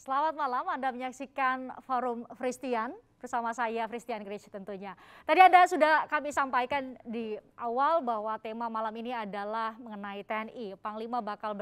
Selamat malam, Anda menyaksikan Forum Fristian bersama saya Fristian Grace tentunya. Tadi sudah kami sampaikan di awal bahwa tema malam ini adalah mengenai TNI. Panglima bakal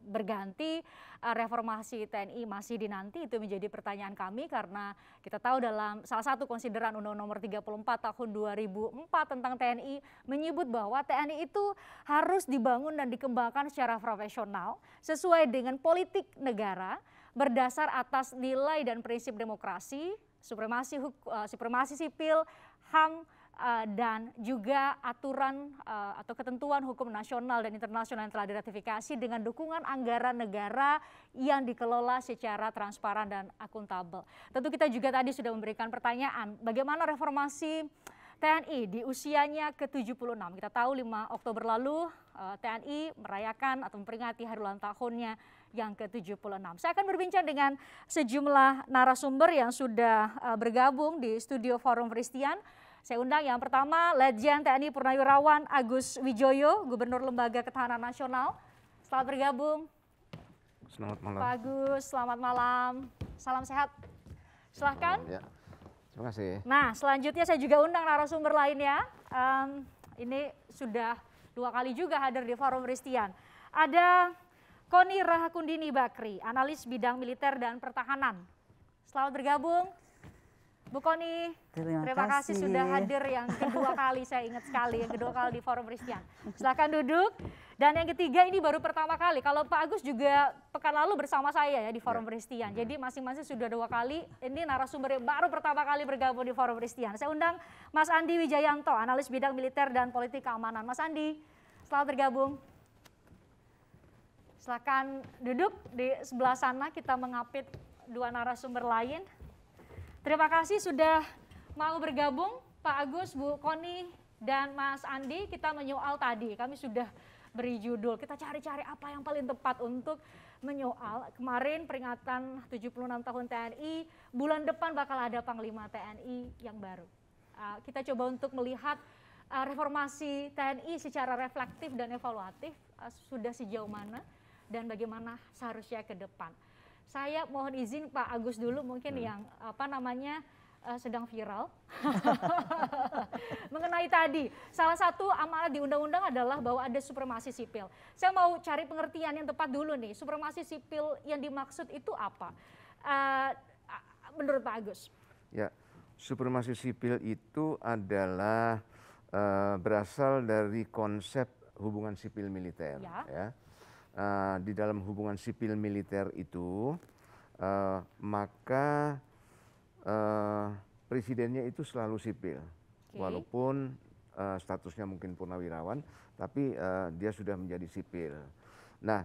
berganti, reformasi TNI masih dinanti, itu menjadi pertanyaan kami karena kita tahu dalam salah satu konsideran Undang-Undang Nomor 34 Tahun 2004 tentang TNI menyebut bahwa TNI itu harus dibangun dan dikembangkan secara profesional sesuai dengan politik negara, berdasar atas nilai dan prinsip demokrasi, supremasi sipil, HAM, dan juga aturan atau ketentuan hukum nasional dan internasional yang telah diratifikasi dengan dukungan anggaran negara yang dikelola secara transparan dan akuntabel. Tentu kita juga tadi sudah memberikan pertanyaan, bagaimana reformasi TNI di usianya ke-76. Kita tahu 5 Oktober lalu TNI merayakan atau memperingati hari ulang tahunnya yang ke-76. Saya akan berbincang dengan sejumlah narasumber yang sudah bergabung di studio Forum Fristian. Saya undang yang pertama, Legend TNI Purnawirawan Agus Wijoyo, Gubernur Lembaga Ketahanan Nasional. Selamat bergabung. Selamat malam. Pak Agus, selamat malam. Salam sehat. Silahkan. Ya. Terima kasih. Nah, selanjutnya saya juga undang narasumber lainnya. Ini sudah 2 kali juga hadir di Forum Fristian. Ada Koni Rahakundini Bakri, analis bidang militer dan pertahanan. Selamat bergabung, Bu Koni. Terima kasih sudah hadir yang kedua kali, saya ingat sekali, yang kedua kali di Forum Fristian. Silakan duduk. Dan yang ketiga ini baru pertama kali, kalau Pak Agus juga pekan lalu bersama saya ya di Forum Fristian. Jadi masing-masing sudah 2 kali, ini narasumber yang baru pertama kali bergabung di Forum Fristian. Saya undang Mas Andi Wijayanto, analis bidang militer dan politik keamanan. Mas Andi, selamat bergabung. Silakan duduk di sebelah sana, kita mengapit 2 narasumber lain. Terima kasih sudah mau bergabung Pak Agus, Bu Koni, dan Mas Andi. Kita menyoal tadi, kami sudah beri judul, kita cari-cari apa yang paling tepat untuk menyoal. Kemarin peringatan 76 tahun TNI, bulan depan bakal ada Panglima TNI yang baru. Kita coba untuk melihat reformasi TNI secara reflektif dan evaluatif, sudah sejauh mana dan bagaimana seharusnya ke depan. Saya mohon izin Pak Agus dulu mungkin yang sedang viral mengenai tadi. Salah satu amanat di undang-undang adalah bahwa ada supremasi sipil. Saya mau cari pengertian yang tepat dulu nih. Supremasi sipil yang dimaksud itu apa? Menurut Pak Agus? Ya, supremasi sipil itu adalah berasal dari konsep hubungan sipil militer. Ya. Di dalam hubungan sipil militer itu maka presidennya itu selalu sipil, walaupun statusnya mungkin purnawirawan, tapi dia sudah menjadi sipil. Nah,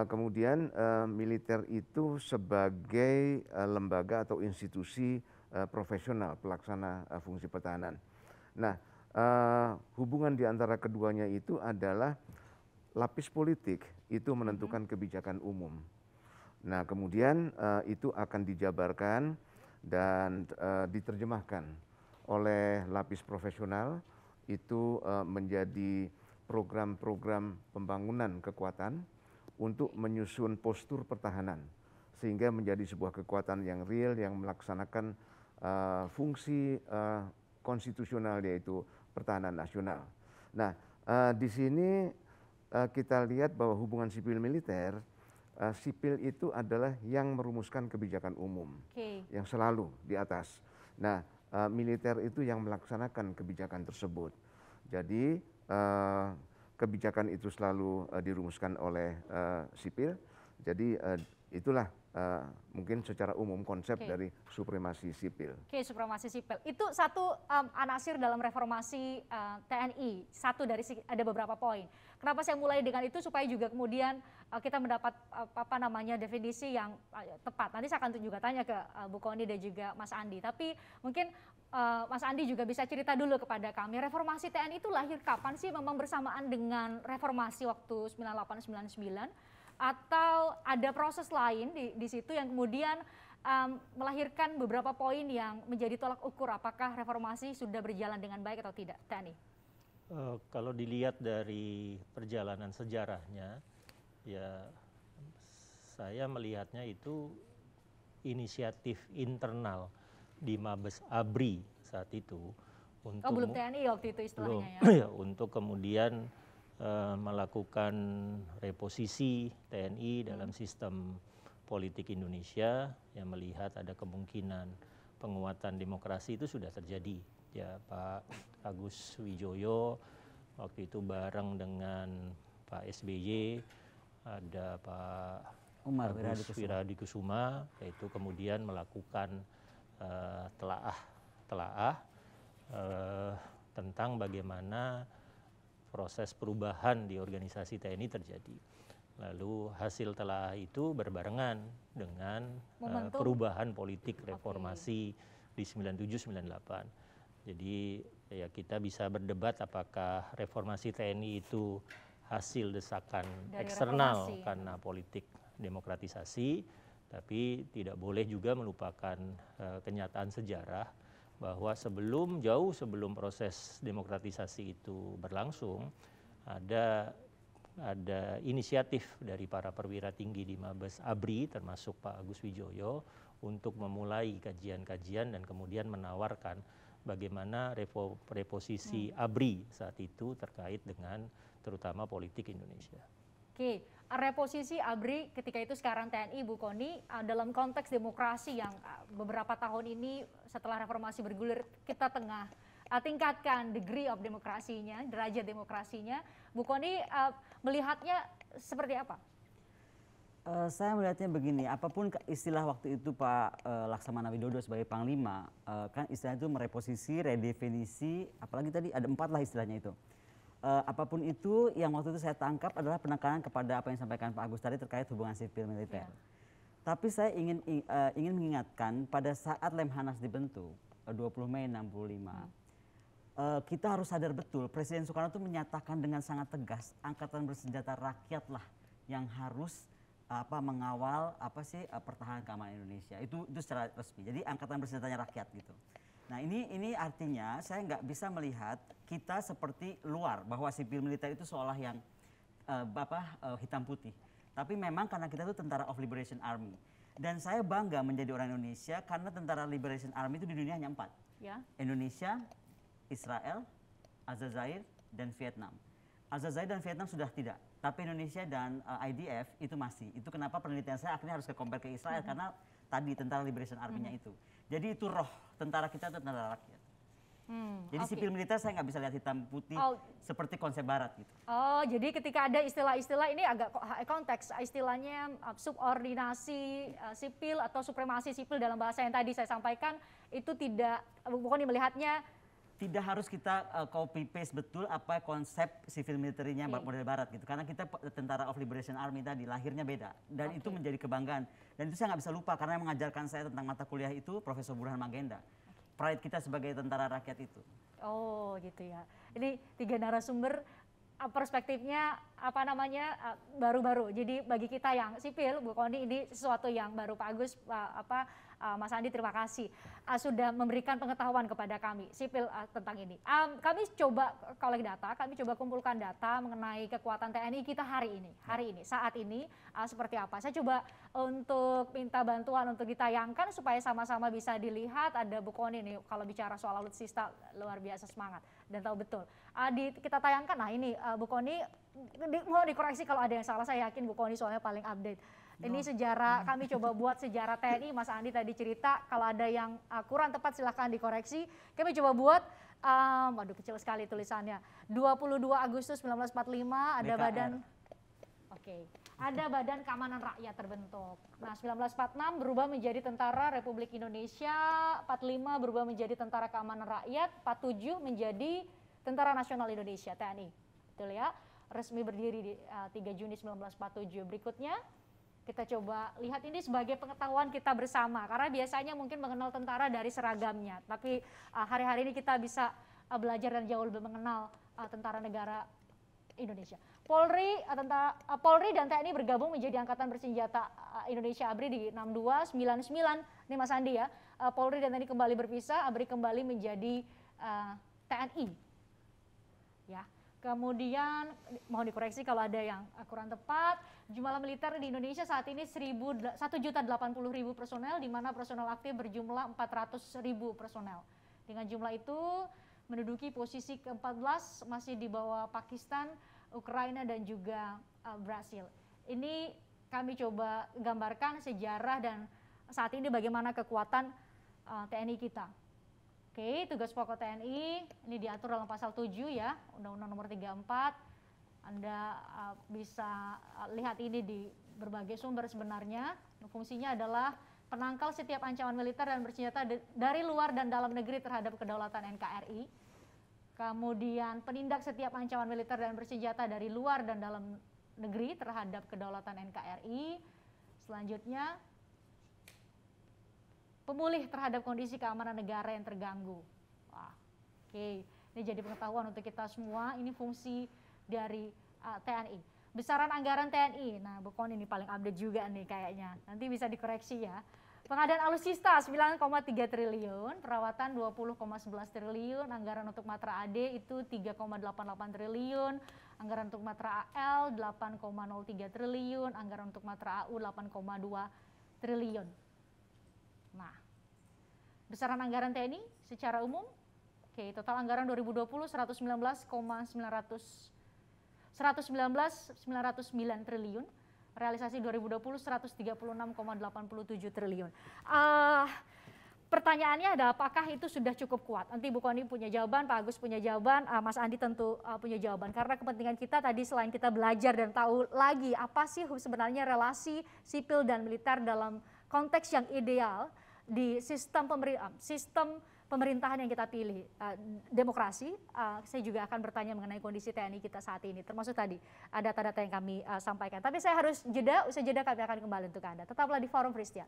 kemudian militer itu sebagai lembaga atau institusi profesional pelaksana fungsi pertahanan. Nah, hubungan di antara keduanya itu adalah lapis politik itu menentukan kebijakan umum. Nah, kemudian itu akan dijabarkan dan diterjemahkan oleh lapis profesional itu menjadi program-program pembangunan kekuatan untuk menyusun postur pertahanan sehingga menjadi sebuah kekuatan yang real yang melaksanakan fungsi konstitusional yaitu pertahanan nasional. Nah, di sini kita lihat bahwa hubungan sipil militer, sipil itu adalah yang merumuskan kebijakan umum yang selalu di atas. Nah, militer itu yang melaksanakan kebijakan tersebut. Jadi kebijakan itu selalu dirumuskan oleh sipil. Jadi itulah mungkin secara umum konsep dari supremasi sipil. Supremasi sipil itu satu anasir dalam reformasi TNI. Ada beberapa poin. Kenapa saya mulai dengan itu supaya juga kemudian kita mendapat definisi yang tepat. Nanti saya akan juga tanya ke Bu Koni dan juga Mas Andi. Tapi mungkin Mas Andi juga bisa cerita dulu kepada kami. Reformasi TNI itu lahir kapan sih? Memang bersamaan dengan reformasi waktu 98-99? Atau ada proses lain di situ yang kemudian melahirkan beberapa poin yang menjadi tolak ukur apakah reformasi sudah berjalan dengan baik atau tidak, TNI? Kalau dilihat dari perjalanan sejarahnya, ya saya melihatnya itu inisiatif internal di Mabes ABRI saat itu untuk belum TNI waktu itu istilahnya ya. Untuk kemudian melakukan reposisi TNI dalam sistem politik Indonesia yang melihat ada kemungkinan penguatan demokrasi itu sudah terjadi. Ya, Pak Agus Wijoyo waktu itu bareng dengan Pak SBY, ada Pak Umar Wiradikusuma, yaitu kemudian melakukan telaah tentang bagaimana proses perubahan di organisasi TNI terjadi. Lalu hasil telaah itu berbarengan dengan perubahan politik reformasi di 97-98. Jadi ya kita bisa berdebat apakah reformasi TNI itu hasil desakan dari eksternal karena politik demokratisasi, tapi tidak boleh juga melupakan kenyataan sejarah bahwa jauh sebelum proses demokratisasi itu berlangsung, ada inisiatif dari para perwira tinggi di Mabes ABRI termasuk Pak Agus Wijoyo untuk memulai kajian-kajian dan kemudian menawarkan bagaimana reposisi ABRI saat itu terkait dengan terutama politik Indonesia. Oke, reposisi ABRI ketika itu sekarang TNI, Bu Kony, dalam konteks demokrasi yang beberapa tahun ini setelah reformasi bergulir kita tengah tingkatkan degree of demokrasinya, derajat demokrasinya, Bu Kony melihatnya seperti apa? Saya melihatnya begini, apapun istilah waktu itu Pak Laksamana Widodo sebagai Panglima, kan istilah itu mereposisi, redefinisi, apalagi tadi ada 4 lah istilahnya itu. Apapun itu yang waktu itu saya tangkap adalah penekanan kepada apa yang disampaikan Pak Agus tadi terkait hubungan sipil militer. Tapi saya ingin mengingatkan pada saat Lemhanas dibentuk 20 Mei 65, kita harus sadar betul Presiden Soekarno itu menyatakan dengan sangat tegas angkatan bersenjata rakyatlah yang harus mengawal pertahanan keamanan Indonesia. Itu secara resmi. Jadi angkatan bersenjatanya rakyat gitu. Nah ini artinya saya nggak bisa melihat kita seperti luar bahwa sipil militer itu seolah yang hitam putih. Tapi memang karena kita itu Tentara of Liberation Army. Dan saya bangga menjadi orang Indonesia karena Tentara Liberation Army itu di dunia hanya 4. Ya. Indonesia, Israel, Aljazair, dan Vietnam. Aljazair dan Vietnam sudah tidak. Tapi Indonesia dan IDF itu masih. Itu kenapa penelitian saya akhirnya harus compare ke Israel karena tadi Tentara Liberation Army-nya itu. Jadi itu roh tentara kita itu tentara rakyat. Jadi sipil militer saya nggak bisa lihat hitam putih seperti konsep barat gitu. Oh, jadi ketika ada istilah-istilah ini agak konteks, istilahnya subordinasi sipil atau supremasi sipil dalam bahasa yang tadi saya sampaikan itu tidak, bukan melihatnya tidak harus kita copy paste betul apa konsep sipil militernya model barat gitu. Karena kita Tentara of Liberation Army tadi lahirnya beda dan itu menjadi kebanggaan. Dan itu saya nggak bisa lupa karena yang mengajarkan saya tentang mata kuliah itu Profesor Burhan Magenda. Pride kita sebagai tentara rakyat itu. Oh gitu ya. Ini 3 narasumber perspektifnya baru-baru. Jadi bagi kita yang sipil, Bu Kony ini sesuatu yang baru. Pak Agus, Mas Andi terima kasih sudah memberikan pengetahuan kepada kami sipil tentang ini. Kami coba kolek data, kami coba kumpulkan data mengenai kekuatan TNI kita hari ini, saat ini seperti apa. Saya coba untuk minta bantuan untuk ditayangkan supaya sama-sama bisa dilihat. Ada Bu Kony nih kalau bicara soal alutsista luar biasa semangat dan tahu betul. Kita tayangkan, nah ini Bu Kony mau dikoreksi kalau ada yang salah, saya yakin Bu Kony soalnya paling update. Ini sejarah, kami coba buat sejarah TNI, Mas Andi tadi cerita, kalau ada yang kurang tepat silahkan dikoreksi. Kami coba buat, waduh kecil sekali tulisannya, 22 Agustus 1945 ada badan, ada Badan Keamanan Rakyat terbentuk. Nah 1946 berubah menjadi Tentara Republik Indonesia, 45 berubah menjadi Tentara Keamanan Rakyat, 47 menjadi Tentara Nasional Indonesia, TNI. Betul ya, resmi berdiri di 3 Juni 1947. Berikutnya, kita coba lihat ini sebagai pengetahuan kita bersama, karena biasanya mungkin mengenal tentara dari seragamnya, tapi hari-hari ini kita bisa belajar dan jauh lebih mengenal tentara negara Indonesia. Polri dan TNI bergabung menjadi Angkatan Bersenjata Indonesia ABRI di 62, 99, ini Mas Andi ya, Polri dan TNI kembali berpisah, ABRI kembali menjadi TNI. Ya. Kemudian mohon dikoreksi kalau ada yang kurang tepat. Jumlah militer di Indonesia saat ini 1.080.000 personel, di mana personel aktif berjumlah 400.000 personel. Dengan jumlah itu menduduki posisi ke-14, masih di bawah Pakistan, Ukraina, dan juga Brasil. Ini kami coba gambarkan sejarah dan saat ini bagaimana kekuatan TNI kita. Oke, tugas pokok TNI ini diatur dalam pasal 7 ya, Undang-Undang Nomor 34. Anda bisa lihat ini di berbagai sumber sebenarnya. Fungsinya adalah penangkal setiap ancaman militer dan bersenjata dari luar dan dalam negeri terhadap kedaulatan NKRI. Kemudian penindak setiap ancaman militer dan bersenjata dari luar dan dalam negeri terhadap kedaulatan NKRI. Selanjutnya, pemulih terhadap kondisi keamanan negara yang terganggu. Wah, oke, ini jadi pengetahuan untuk kita semua. Ini fungsi dari TNI. Besaran anggaran TNI. Nah, Bukon ini paling update juga nih kayaknya. Nanti bisa dikoreksi ya. Pengadaan alutsista 9,3 triliun, perawatan 20,11 triliun, anggaran untuk matra AD itu 3,88 triliun, anggaran untuk matra AL 8,03 triliun, anggaran untuk matra AU 8,2 triliun. Nah, besaran anggaran TNI secara umum, oke, total anggaran 2020 119,909 triliun, realisasi 2020 136,87 triliun. Pertanyaannya ada apakah itu sudah cukup kuat? Nanti Bu Kony punya jawaban, Pak Agus punya jawaban, Mas Andi tentu punya jawaban. Karena kepentingan kita tadi selain kita belajar dan tahu lagi apa sih sebenarnya relasi sipil dan militer dalam konteks yang ideal di sistem pemerintahan yang kita pilih, demokrasi. Saya juga akan bertanya mengenai kondisi TNI kita saat ini, termasuk tadi data-data yang kami sampaikan. Tapi saya harus jeda, usai jeda kami akan kembali untuk Anda. Tetaplah di Forum Christian.